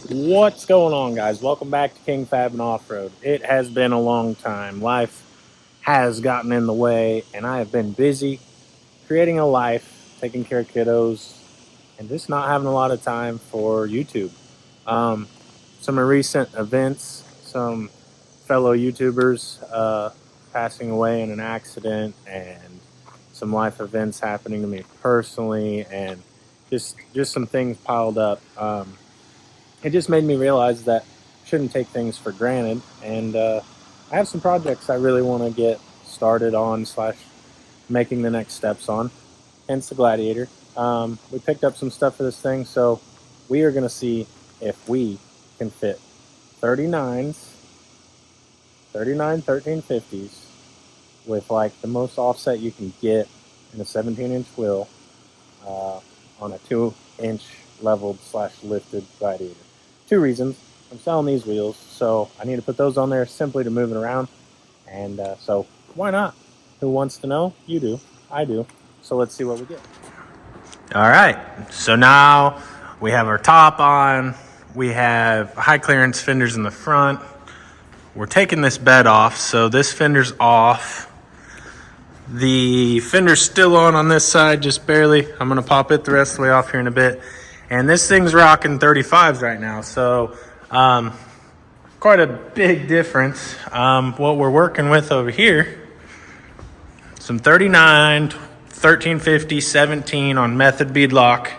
What's going on, guys? Welcome back to King Fab and Off-Road. It has been a long time. Life has gotten in the way, and I have been busy creating a life, taking care of kiddos, and just not having a lot of time for YouTube. Some recent events, some fellow YouTubers passing away in an accident, and some life events happening to me personally, and just some things piled up. It just made me realize that I shouldn't take things for granted. And I have some projects I really want to get started on / making the next steps on, hence the Gladiator. We picked up some stuff for this thing, so we are going to see if we can fit 39 1350s with like the most offset you can get in a 17-inch wheel on a 2-inch leveled / lifted Gladiator. Two reasons. I'm selling these wheels, so I need to put those on there simply to move it around. And so why not? Who wants to know? You do. I do. So let's see what we get. All right. So now we have our top on. We have high clearance fenders in the front. We're taking this bed off, so this fender's off. The fender's still on this side, just barely. I'm going to pop it the rest of the way off here in a bit. And this thing's rocking 35s right now, so quite a big difference. What we're working with over here, some 39, 1350, 17 on method beadlock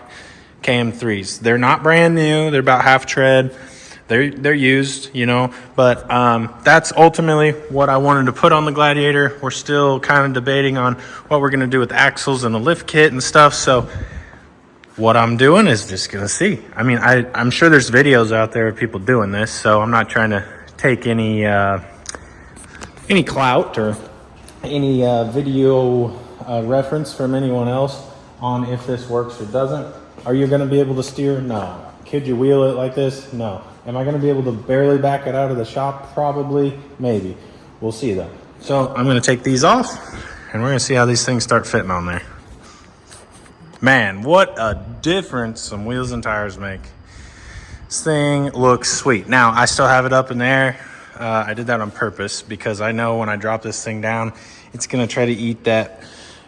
KM3s. They're not brand new. They're about half tread. They're used, you know, but that's ultimately what I wanted to put on the Gladiator. We're still kind of debating on what we're going to do with axles and the lift kit and stuff, so what I'm doing is just going to see. I mean, I'm sure there's videos out there of people doing this, so I'm not trying to take any clout or any video reference from anyone else on if this works or doesn't. Are you going to be able to steer? No. Could you wheel it like this? No. Am I going to be able to barely back it out of the shop? Probably. Maybe. We'll see, though. So I'm going to take these off, and we're going to see how these things start fitting on there. Man, what a difference some wheels and tires make. This thing looks sweet. Now, I still have it up in the air. I did that on purpose because I know when I drop this thing down, it's going to try to eat that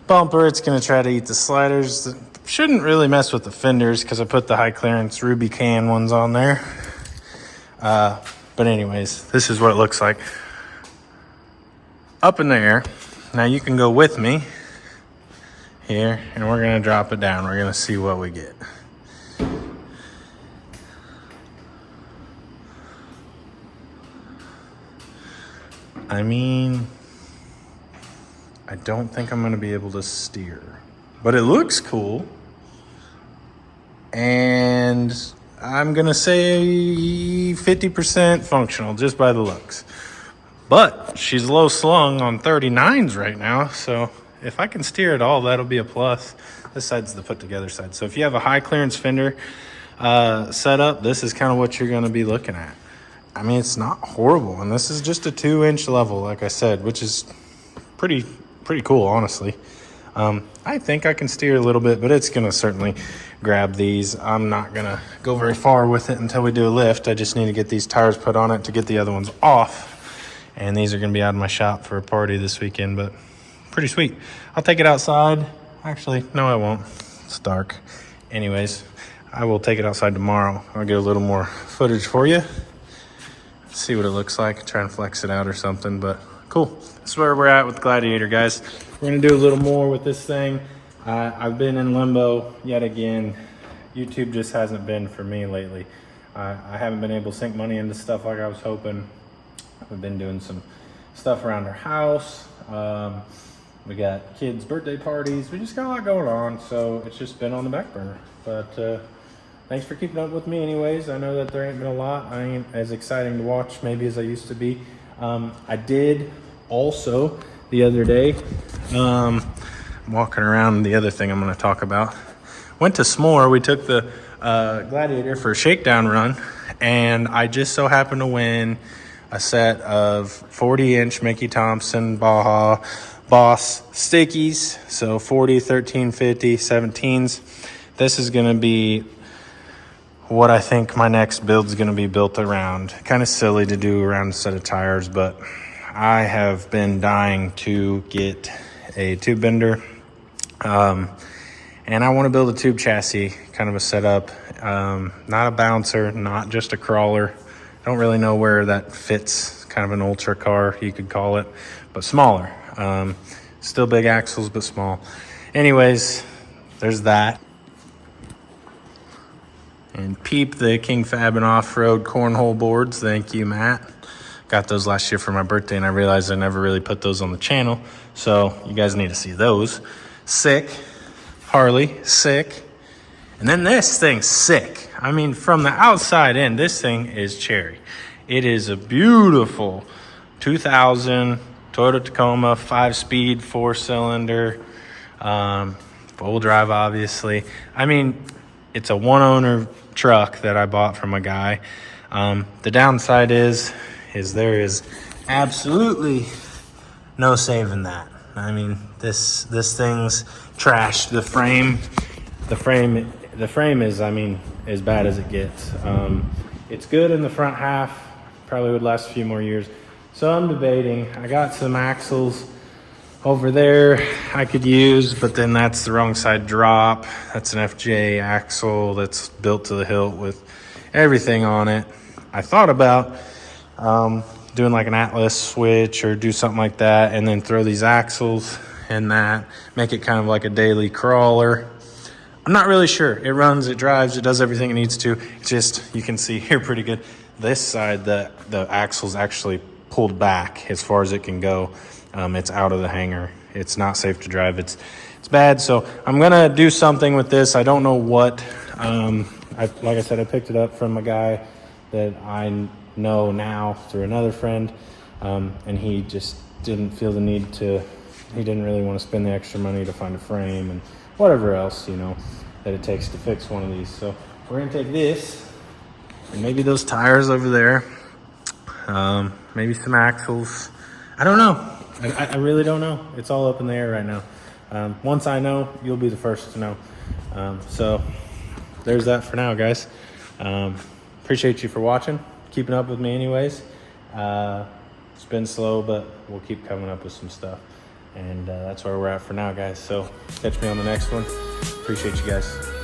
bumper. It's going to try to eat the sliders. Shouldn't really mess with the fenders because I put the high clearance Ruby can ones on there. But anyways, this is what it looks like. Up in the air. Now you can go with me here, and we're going to drop it down. We're going to see what we get. I mean, I don't think I'm going to be able to steer, but it looks cool. And I'm going to say 50% functional just by the looks. But she's low slung on 39s right now, so if I can steer at all, that'll be a plus. This side's the put together side. So if you have a high clearance fender setup, this is kind of what you're going to be looking at. I mean, it's not horrible. And this is just a 2-inch level, like I said, which is pretty cool, honestly. I think I can steer a little bit, but it's going to certainly grab these. I'm not going to go very far with it until we do a lift. I just need to get these tires put on it to get the other ones off. And these are going to be out of my shop for a party this weekend, but pretty sweet. I'll take it outside. Actually, no, I won't. It's dark. Anyways, I will take it outside tomorrow. I'll get a little more footage for you. See what it looks like. Try and flex it out or something, but cool. That's where we're at with Gladiator, guys. We're going to do a little more with this thing. I've been in limbo yet again. YouTube just hasn't been for me lately. I haven't been able to sink money into stuff like I was hoping. We've been doing some stuff around our house. We got kids' birthday parties. We just got a lot going on, so it's just been on the back burner. But thanks for keeping up with me anyways. I know that there ain't been a lot. I ain't as exciting to watch maybe as I used to be. I did also the other day, walking around, the other thing I'm going to talk about. Went to S'more. We took the Gladiator for a shakedown run, and I just so happened to win a set of 40-inch Mickey Thompson Baja Boss stickies. So 40, 1350, 17s. This is going to be what I think my next build's gonna be built around. Kind of silly to do around a set of tires, but I have been dying to get a tube bender. And I want to build a tube chassis, kind of a setup, not a bouncer, not just a crawler. I don't really know where that fits, kind of an ultra car, you could call it, but smaller. Still big axles, but small. Anyways, there's that. And peep the King Fab and Off-Road cornhole boards. Thank you, Matt. Got those last year for my birthday, and I realized I never really put those on the channel. So you guys need to see those. Sick. Harley, sick. And then this thing's sick. I mean, from the outside in, this thing is cherry. It is a beautiful 2000 Toyota Tacoma, 5-speed, 4-cylinder, full drive, obviously. I mean, it's a one-owner truck that I bought from a guy. The downside is there is absolutely no saving that. I mean, this thing's trashed. The frame is, I mean, as bad as it gets. It's good in the front half. Probably would last a few more years. So I'm debating. I got some axles over there I could use, but then that's the wrong side drop. That's an FJ axle that's built to the hilt with everything on it. I thought about doing like an Atlas switch or do something like that, and then throw these axles in that, make it kind of like a daily crawler. I'm not really sure. It runs, it drives, it does everything it needs to. It's just, you can see here pretty good. This side, the axle's actually pulled back as far as it can go. It's out of the hanger. It's not safe to drive. It's bad. So I'm gonna do something with this. I don't know what. Like I said, I picked it up from a guy that I know now through another friend, and he just didn't feel the need to. He didn't really want to spend the extra money to find a frame and whatever else, you know, that it takes to fix one of these. So we're gonna take this and maybe those tires over there, maybe some axles. I don't know. I really don't know. It's all up in the air right now. Once I know, you'll be the first to know. So there's that for now, guys. Appreciate you for watching, keeping up with me anyways. It's been slow, but we'll keep coming up with some stuff. And that's where we're at for now, guys. So catch me on the next one. Appreciate you guys.